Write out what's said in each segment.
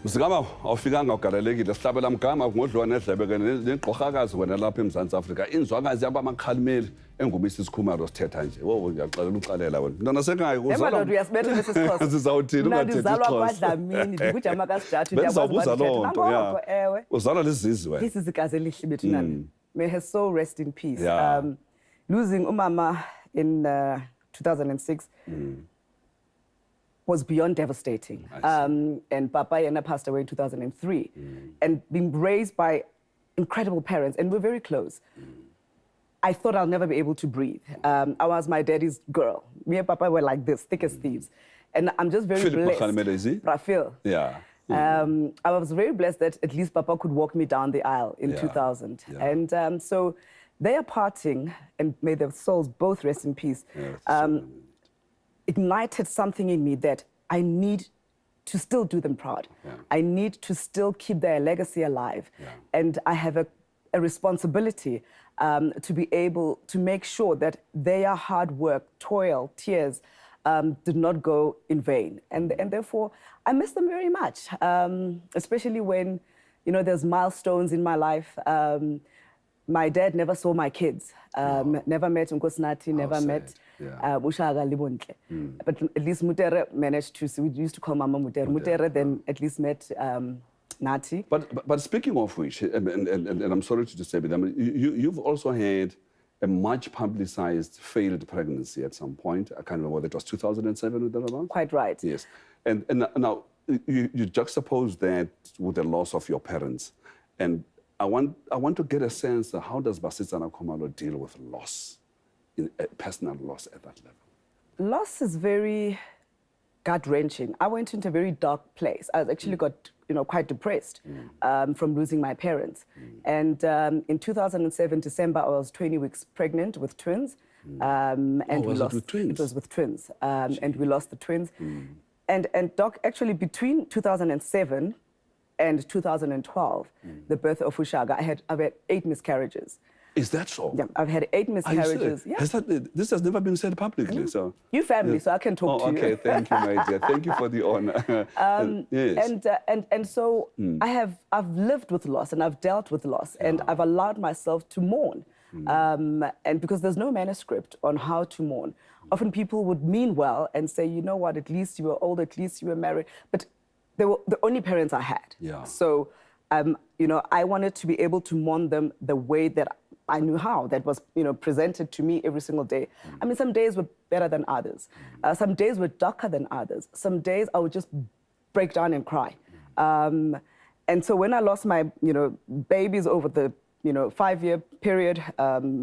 Usikama awufikanga ugalelekile sihlabela mgama ngodliwa nedlebe ke negqorhakazi wena lapha eMzantsi Afrika inzwakazi yaba amakhalimeli engumisi Kumalo sithetha nje wo ngiyaxela uxalela wena mntana sekhaya uzalwa emalodo uyasibetha nesixhosa sizawuthini ungathethi isixhosa uzalwa kwaDlamini ndikujama kaSijathu ndiyabuza lonto ya ewe uzalwa lezizwe wena this is ikaze elihle bethu nami may her soul rest in peace yeah. Losing umama in 2006 was beyond devastating. And Papa Yana passed away in 2003. And being raised by incredible parents, and we're very close. I thought I'll never be able to breathe. I was my daddy's girl. Me and Papa were like this, thick as thieves. And I'm just very blessed. Raphael. Yeah. I was very blessed that at least Papa could walk me down the aisle in 2000. Yeah. And so they are parting, and may their souls both rest in peace. Yeah, ignited something in me that I need to still do them proud. Yeah. I need to still keep their legacy alive. Yeah. And I have a responsibility to be able to make sure that their hard work, toil, tears did not go in vain. And therefore, I miss them very much, especially when, you know, there's milestones in my life. My dad never saw my kids, never met Nkosinathi, never met Ushaga Libontle. But at least Mutere managed to see, we used to call Mama Mutere. Mutere then at least met Nati. But speaking of which, and I'm sorry to disturb you, you've also had a much publicized failed pregnancy at some point. I can't remember whether it was 2007 or thereabouts. Quite right. Yes. And now you juxtapose that with the loss of your parents. And I want to get a sense of how does Basetsana Kumalo deal with loss, personal loss at that level? Loss is very gut-wrenching. I went into a very dark place. I actually got, you know, quite depressed from losing my parents. And in 2007, December, I was 20 weeks pregnant with twins. And we lost. It with twins? It was with twins. And we lost the twins. And Doc, actually between 2007 and 2012, the birth of Ushaga, I've had 8 miscarriages. Is that so? Yeah, I've had 8 miscarriages. Yeah. This has never been said publicly, so... You family, so I can talk to you. Okay, thank you, my dear. Thank you for the honor. Yes. And so I've lived with loss and I've dealt with loss and I've allowed myself to mourn. And because there's no manuscript on how to mourn. Often people would mean well and say, you know what, at least you were old, at least you were married. But they were the only parents I had. Yeah. So, you know, I wanted to be able to mourn them the way that I knew how. That was, you know, presented to me every single day. I mean, some days were better than others. Some days were darker than others. Some days I would just break down and cry. And so when I lost my, you know, babies over the, you know, 5-year period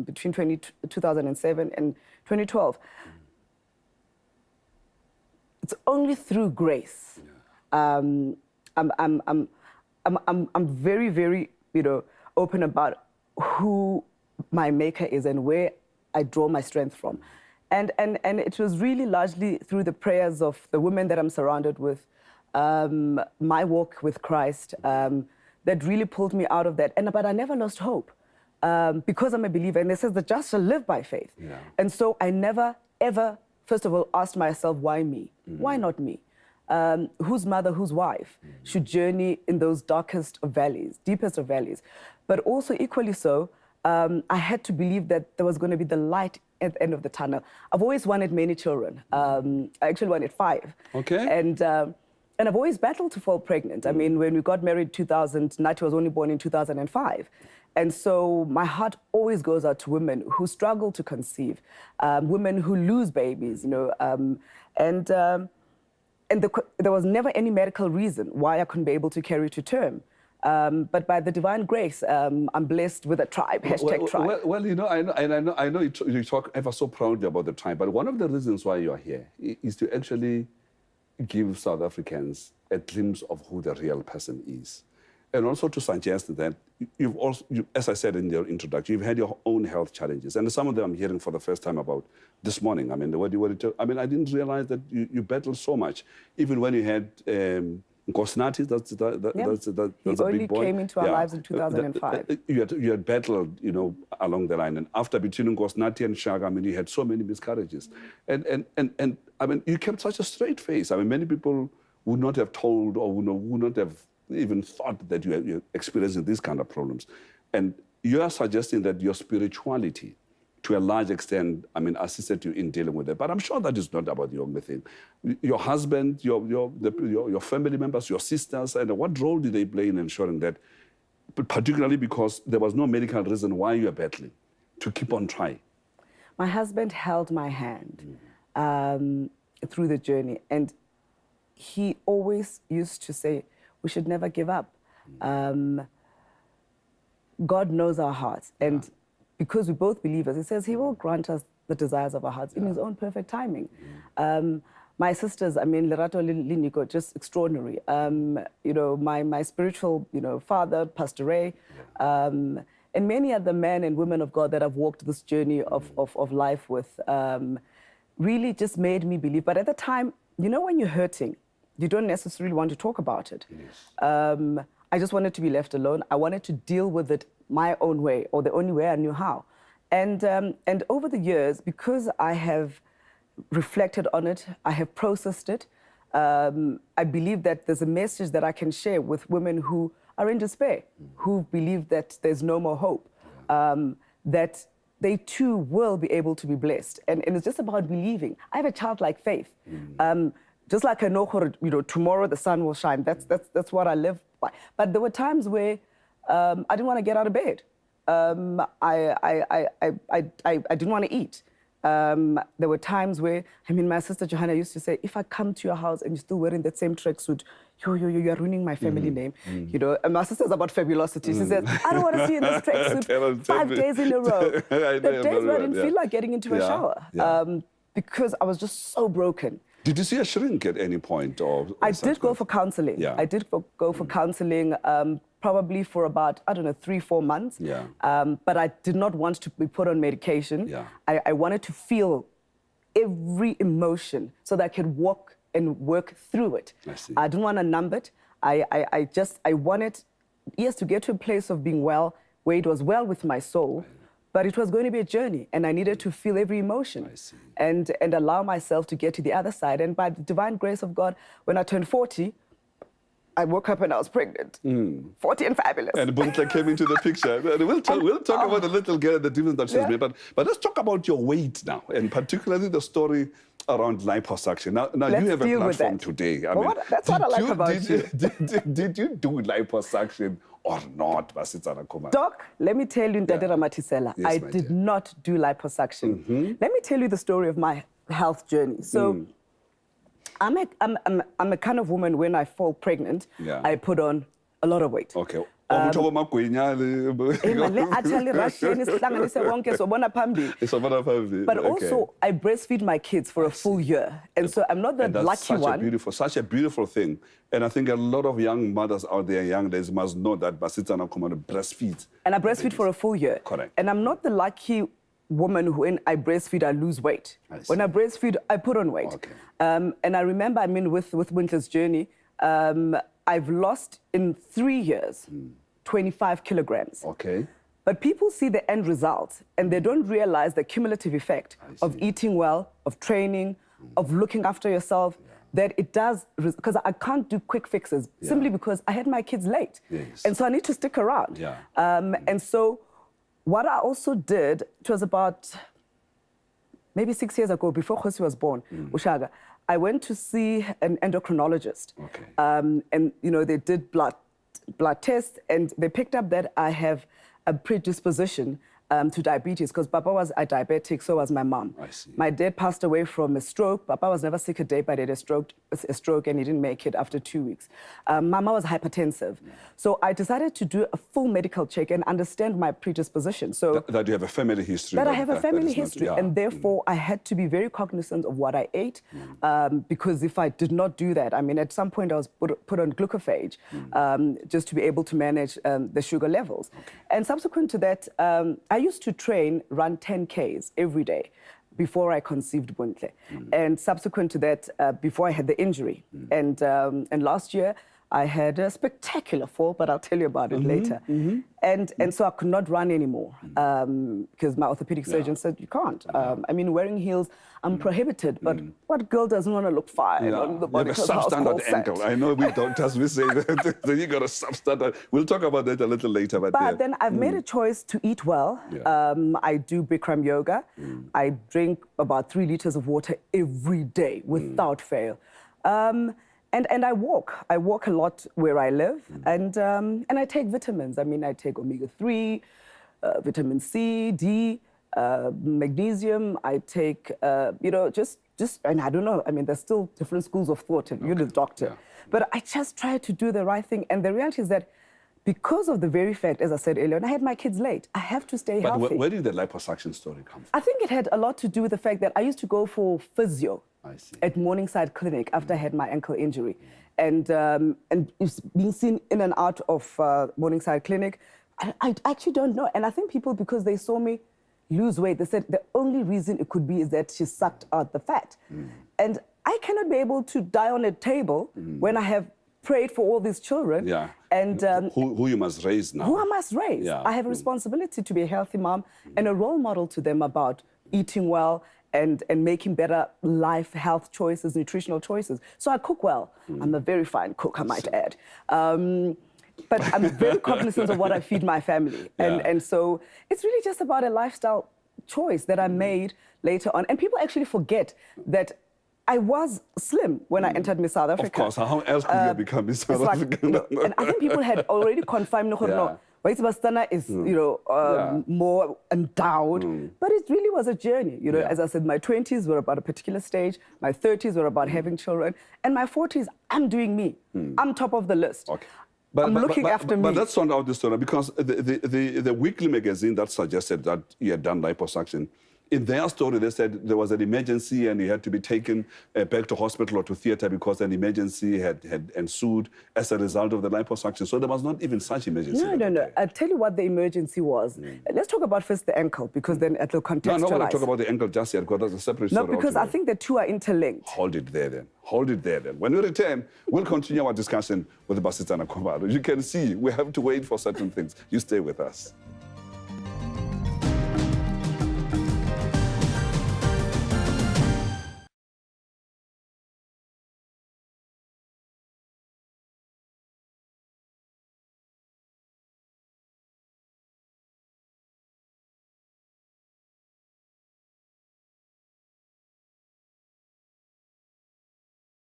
between 2007 and 2012, it's only through grace. I'm very, very, you know, open about who my maker is and where I draw my strength from. And it was really largely through the prayers of the women that I'm surrounded with, my walk with Christ, that really pulled me out of that. But I never lost hope because I'm a believer. And it says the just shall live by faith. Yeah. And so I never, ever, first of all, asked myself, why me? Why not me? Whose mother, whose wife should journey in those darkest of valleys, deepest of valleys. But also equally so, I had to believe that there was going to be the light at the end of the tunnel. I've always wanted many children. I actually wanted 5. Okay. And I've always battled to fall pregnant. I mean, when we got married in 2000, Nati was only born in 2005. And so my heart always goes out to women who struggle to conceive, women who lose babies, you know, and there was never any medical reason why I couldn't be able to carry to term. But by the divine grace, I'm blessed with a tribe, #tribe. Well, you know, I know you talk ever so proudly about the tribe, but one of the reasons why you are here is to actually give South Africans a glimpse of who the real person is. And also to suggest that you've also, as I said in your introduction, you've had your own health challenges. And some of them I'm hearing for the first time about this morning. I mean, I didn't realize that you battled so much. Even when you had Nkosinathi, that's a big boy. He only came into our lives in 2005. You had battled, you know, along the line. And after between Nkosinathi and Shaga, I mean, you had so many miscarriages. And I mean, you kept such a straight face. I mean, many people would not have told or would not have even thought that you're experiencing these kind of problems. And you are suggesting that your spirituality, to a large extent, I mean, assisted you in dealing with it. But I'm sure that is not about the only thing. Your husband, your family members, your sisters, and what role did they play in ensuring that, but particularly because there was no medical reason why you are battling, to keep on trying? My husband held my hand through the journey, and he always used to say, we should never give up. God knows our hearts, and because we're both believers, he says he will grant us the desires of our hearts in his own perfect timing. My sisters, I mean, Lerato Liniko, just extraordinary. You know, my spiritual, you know, father, Pastor Ray, and many other men and women of God that I've walked this journey of life with, really just made me believe. But at the time, you know, when you're hurting, you don't necessarily want to talk about it. Yes. I just wanted to be left alone. I wanted to deal with it my own way, or the only way I knew how. And over the years, because I have reflected on it, I have processed it, I believe that there's a message that I can share with women who are in despair, who believe that there's no more hope, that they too will be able to be blessed. And it's just about believing. I have a childlike faith. Just like I know, you know, tomorrow the sun will shine. That's what I live by. But there were times where I didn't want to get out of bed. I didn't want to eat. There were times where, I mean, my sister Johanna used to say, if I come to your house and you're still wearing that same tracksuit, you're ruining my family name. You know, and my sister's about fabulosity. She says, I don't want to see you in this tracksuit 5 days in a row. The days where I didn't feel like getting into a shower because I was just so broken. Did you see a shrink at any point? Or I did go for counseling. Yeah. I did go for counseling probably for about, I don't know, 3-4 months. Yeah. But I did not want to be put on medication. Yeah. I wanted to feel every emotion so that I could walk and work through it. I see. I didn't want to numb it. I wanted, yes, to get to a place of being well, where it was well with my soul. But it was going to be a journey, and I needed to feel every emotion and allow myself to get to the other side. And by the divine grace of God, when I turned 40, I woke up and I was pregnant. 40 and fabulous. And Bonita came into the picture. And we'll talk about the little girl and the difference that she's made. But let's talk about your weight now, and particularly the story around liposuction. Now you have a platform today. I mean, that's what I like about you. Did you do liposuction or not, Basetsana Kumalo? Doc, let me tell you, Ndadera Matisela, I did not do liposuction. Let me tell you the story of my health journey. So I'm a kind of woman, when I fall pregnant, I put on a lot of weight. Okay. But also, I breastfeed my kids for a full year. And so I'm not the lucky one. Such a beautiful thing. And I think a lot of young mothers out there, young ladies, must know that Basetsana Kumalo breastfeeds. And I breastfeed for a full year. Correct. And I'm not the lucky woman who, when I breastfeed, I lose weight. When I breastfeed, I put on weight. Okay. And I remember, I mean, with Winter's journey, I've lost in 3 years 25 kilograms. Okay. But people see the end result and they don't realize the cumulative effect of eating well, of training, of looking after yourself, that it does, because I can't do quick fixes simply because I had my kids late. And so I need to stick around. And so what I also did, it was about maybe 6 years ago, before Khosi was born, Ushaga, I went to see an endocrinologist. And, you know, they did blood tests, and they picked up that I have a predisposition to diabetes, because Papa was a diabetic, so was my mom. My dad passed away from a stroke. Papa was never sick a day, but he had a stroke and he didn't make it after 2 weeks. Mama was hypertensive. So I decided to do a full medical check and understand my predisposition. So that you have a family history. That I have a family history, and therefore I had to be very cognizant of what I ate, because if I did not do that, I mean, at some point I was put on glucophage just to be able to manage the sugar levels. And subsequent to that, I used to run 10 Ks every day before I conceived Buntle. And subsequent to that, before I had the injury. And last year, I had a spectacular fall, but I'll tell you about it later. And so I could not run anymore because my orthopedic surgeon said, you can't. I mean, wearing heels, I'm prohibited, but what girl doesn't want to look fine on the You have a Bonitas house substandard set? ankle. I know we doctors, we say that you got a substandard. We'll talk about that a little later. But then I've made a choice to eat well. I do Bikram yoga. I drink about 3 liters of water every day without fail. And I walk. I walk a lot where I live, and I take vitamins. I mean, I take omega-3, vitamin C, D, magnesium. I take, you know, just, and I don't know. I mean, there's still different schools of thought, and you're the doctor. But I just try to do the right thing. And the reality is that because of the very fact, as I said earlier, and I had my kids late, I have to stay healthy. But where did the liposuction story come from? I think it had a lot to do with the fact that I used to go for physio at Morningside Clinic after I had my ankle injury. And being seen in and out of Morningside Clinic, I actually don't know. And I think people, because they saw me lose weight, they said the only reason it could be is that she sucked out the fat. And I cannot be able to die on a table when I have prayed for all these children. And who you must raise now. Who I must raise. I have a responsibility to be a healthy mom and a role model to them about eating well and making better life, health choices, nutritional choices. So I cook well. I'm a very fine cook, I might add. But I'm very cognizant of what I feed my family. And so it's really just about a lifestyle choice that I made later on. And people actually forget that I was slim when I entered Miss South Africa. Of course, how else could you become Miss South Africa? And I think people had already confirmed, no, Basetsana is, you know, more endowed. But it really was a journey. You know, as I said, my 20s were about a particular stage. My 30s were about having children. And my 40s, I'm doing me. I'm top of the list. I'm looking after me. But let's sound out the story, because the weekly magazine that suggested that you had done liposuction, in their story, they said there was an emergency and he had to be taken back to hospital or to theater because an emergency had ensued as a result of the liposuction. So there was not even such emergency. No. I'll tell you what the emergency was. Let's talk about first the ankle, because then it'll contextualize. No, I want to talk about the ankle just yet, because that's a separate story. No, because I think the two are interlinked. Hold it there then. Hold it there then. When we return, we'll continue our discussion with Basetsana Kumalo. You can see we have to wait for certain things. You stay with us.